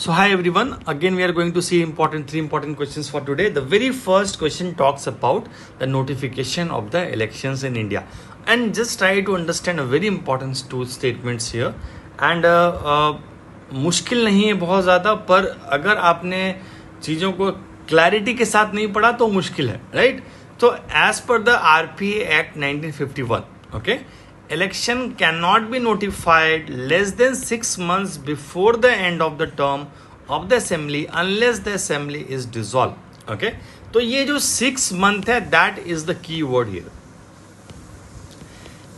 So hi everyone, again we are going to see three important questions for today. The very first question talks about the notification of the elections in India, and just try to understand a very important two statements here. And मुश्किल नहीं है बहुत ज़्यादा, पर अगर आपने चीज़ों को क्लैरिटी के साथ नहीं पढ़ा तो मुश्किल है, राइट? तो as per the RPA Act 1951, okay, election cannot be notified less than 6 months before the end of the term of the assembly unless the assembly is dissolved. Okay, तो ये जो 6 month है, that is the key word here.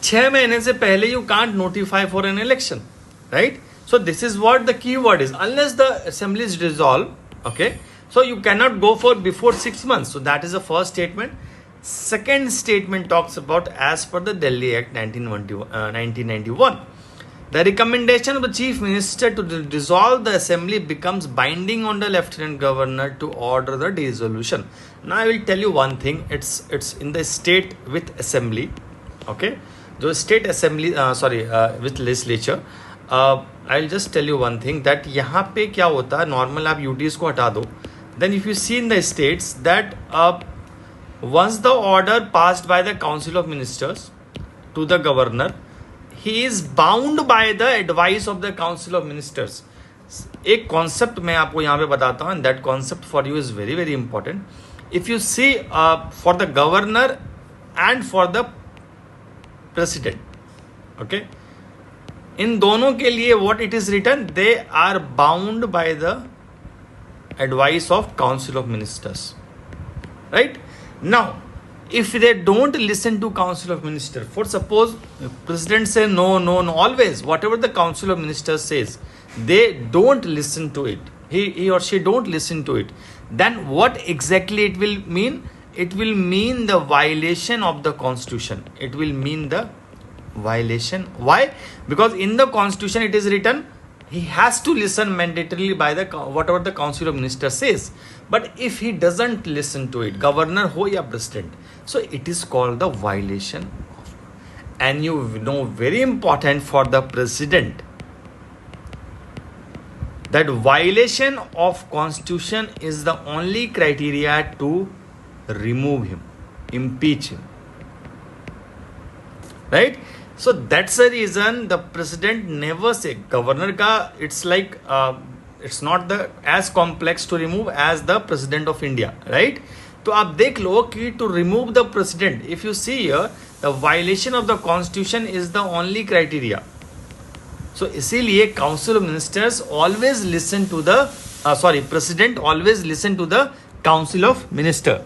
6 महीने से पहले you can't notify for an election, right? So this is what the key word is, unless the assembly is dissolved. Okay, so you cannot go for before 6 months. So that is the first statement. Second statement talks about as per the Delhi Act 1991, the recommendation of the Chief Minister to dissolve the assembly becomes binding on the Lieutenant Governor to order the dissolution. Now I will tell you one thing, it's in the state with assembly, okay, the state assembly with legislature. I'll just tell you one thing, that यहाँ पे क्या होता है, normal आप UTs को हटा दो, then if you see in the states that once the order passed by the Council of Ministers to the Governor, he is bound by the advice of the Council of Ministers. एक concept मैं आपको यहाँ पे बताता हूँ, and that concept for you is very very important. If you see for the Governor and for the President, okay, इन दोनों के लिए what it is written, they are bound by the advice of Council of Ministers, right? Now, if they don't listen to Council of Ministers, for suppose President say no, always whatever the Council of Ministers says, they don't listen to it. He or she don't listen to it. Then what exactly it will mean? It will mean the violation of the Constitution. It will mean the violation. Why? Because in the Constitution it is written, he has to listen mandatorily by the whatever the Council of Ministers says. But if he doesn't listen to it, Governor ho ya President, so it is called the violation of. And you know, very important for the President, that violation of Constitution is the only criteria to remove him, impeach him, right? So that's the reason the President never say, Governor ka, it's like it's not the as complex to remove as the President of India, right? तो आप देख लो कि to remove the President, if you see here, the violation of the Constitution is the only criteria. So इसीलिए Council of Ministers always listen to the President always listen to the Council of Minister.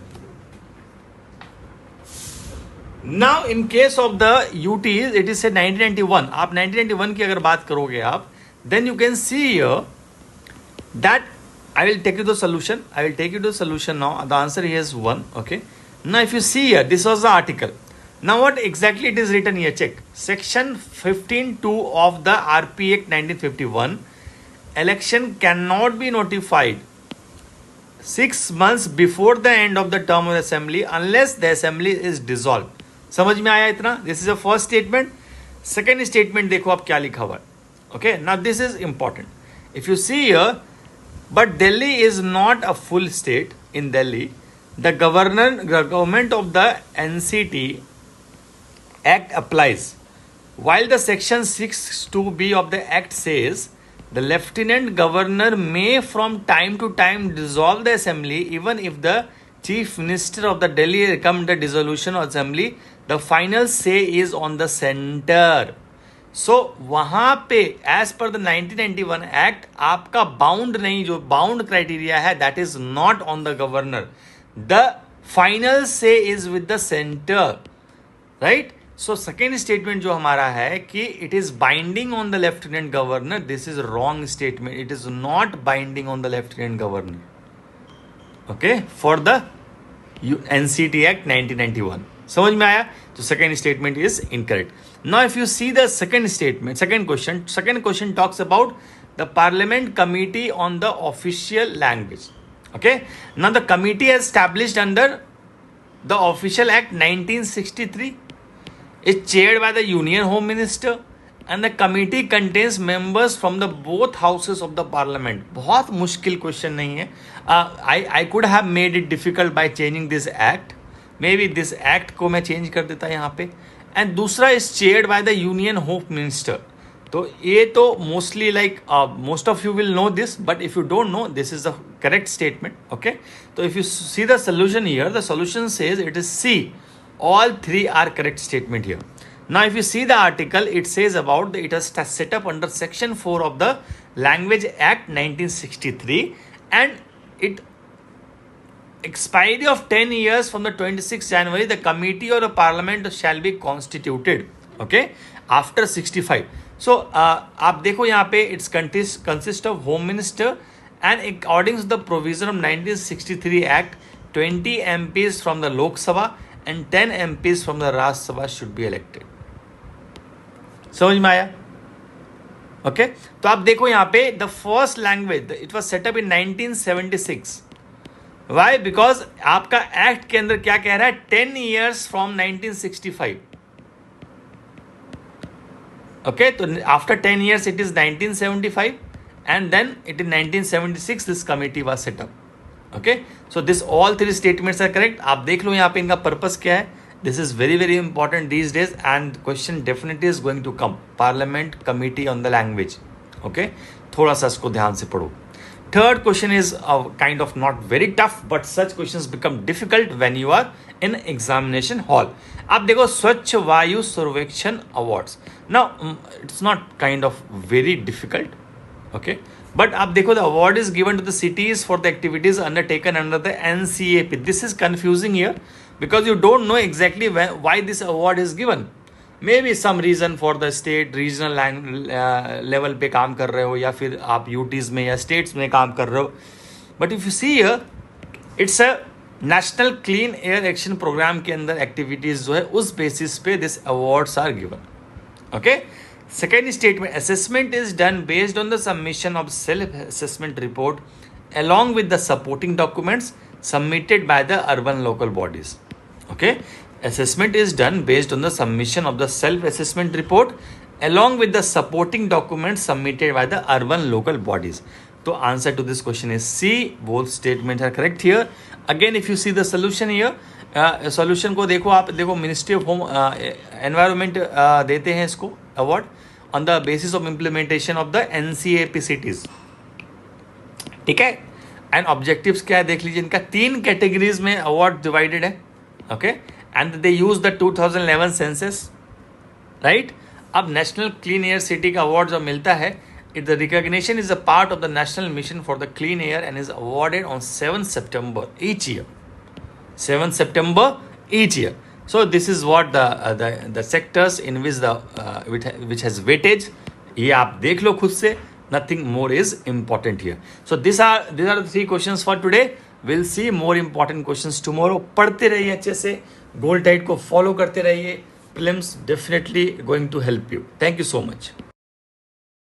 Now in case of the UTs, it is say 1991. आप 1991 की अगर बात करोगे आप, then you can see here that I will take you to the solution. I will take you to the solution now. The answer here is 1. Okay. Now if you see here, this was the article. Now what exactly it is written here? Check. Section 15(2) of the RPA Act 1951. Election cannot be notified 6 months before the end of the term of the assembly unless the assembly is dissolved. समझ में आया इतना? This is the first statement. Second statement देखो आप क्या लिखा हुआ है. Okay. Now this is important. If you see here, but Delhi is not a full state. In Delhi, the government of the NCT Act applies. While the section 6(2)(b) of the Act says the Lieutenant Governor may from time to time dissolve the assembly even if the Chief Minister of the Delhi recommend the dissolution of assembly, the final say is on the center. So वहाँ पे as per the 1991 Act आपका bound नहीं, जो bound criteria है, that is not on the Governor. The final say is with the center, right? So second statement जो हमारा है कि it is binding on the Lieutenant Governor, this is wrong statement. It is not binding on the Lieutenant Governor. Okay, for the NCT Act 1991. समझ में आया? तो second statement is incorrect. Now if you see the second question talks about the Parliament Committee on the Official Language. Okay, now the committee is established under the Official Act 1963. It's chaired by the Union Home Minister and the committee contains members from the both houses of the parliament. बहुत मुश्किल question नहीं है. I could have made it difficult by changing this act. Maybe this act को मैं change कर देता यहाँ पे. And दूसरा is chaired by the union home minister. तो ये तो mostly like most of you will know this, but if you don't know, this is the correct statement. Okay, तो if you see the solution here, the solution says it is C. All three are correct statement here. Now, if you see the article, it says about it was set up under Section 4 of the Language Act 1963, and it expiry of 10 years from the 26th January, the committee or a parliament shall be constituted. Okay, after 65. So, आप देखो यहाँ पे it's consist of Home Minister, and according to the provision of 1963 Act, 20 MPs from the Lok Sabha and 10 MPs from the Rajya Sabha should be elected. समझ में आया? Okay, तो आप देखो यहाँ पे the first language it was set up in 1976. Why? Because आपका act के अंदर क्या कह रहा है? 10 years फ्रॉम 1965. ओके, तो after 10 years it is 1975, and then it in 1976 this committee was set up. Okay, so this all three statements are correct. आप देख लो यहाँ पे इनका पर्पस क्या है. This is very very important these days, and question definitely is going to come. Parliament committee on the language. Okay, थोड़ा सा इसको ध्यान से पढ़ो. Third question is kind of not very tough, but such questions become difficult when you are in examination hall. आप देखो Swachh Vayu Sarvekshan awards. Now it's not kind of very difficult. Okay, but आप देखो the award is given to the cities for the activities undertaken under the NCAP. This is confusing here because you don't know exactly why this award is given. Maybe some reason for the state regional level पे काम कर रहे हो, या फिर आप UTs में या states में काम कर रहे हो. But if you see here, it's a national clean air action program के अंदर activities जो है उस basis पे this awards are given. Okay. Second statement, assessment is done based on the submission of self-assessment report along with the supporting documents submitted by the urban local bodies. Okay, assessment is done based on the submission of the self-assessment report along with the supporting documents submitted by the urban local bodies. So answer to this question is C. Both statements are correct here. Again, if you see the solution here, solution को देखो, आप देखो ministry of home environment देते हैं इसको award on the basis of implementation of the NCAP cities. ठीक है, and objectives क्या है देख लीजिए. इनका 3 कैटेगरीज में अवार्ड डिवाइडेड है. Okay, and they use the 2011 census. Right, अब नेशनल क्लीन एयर सिटी का अवार्ड जो मिलता है, it the recognition is a part of the national mission for the clean air and is awarded on 7 September each year. 7 September each year. So this is what the sectors in which which has weightage. ये आप देख लो खुद से. Nothing more is important here. So these are the 3 questions for today. We'll see more important questions tomorrow. पढ़ते रहिए अच्छे से, gold tight को फॉलो करते रहिए. Prelims definitely going to help you. Thank you so much.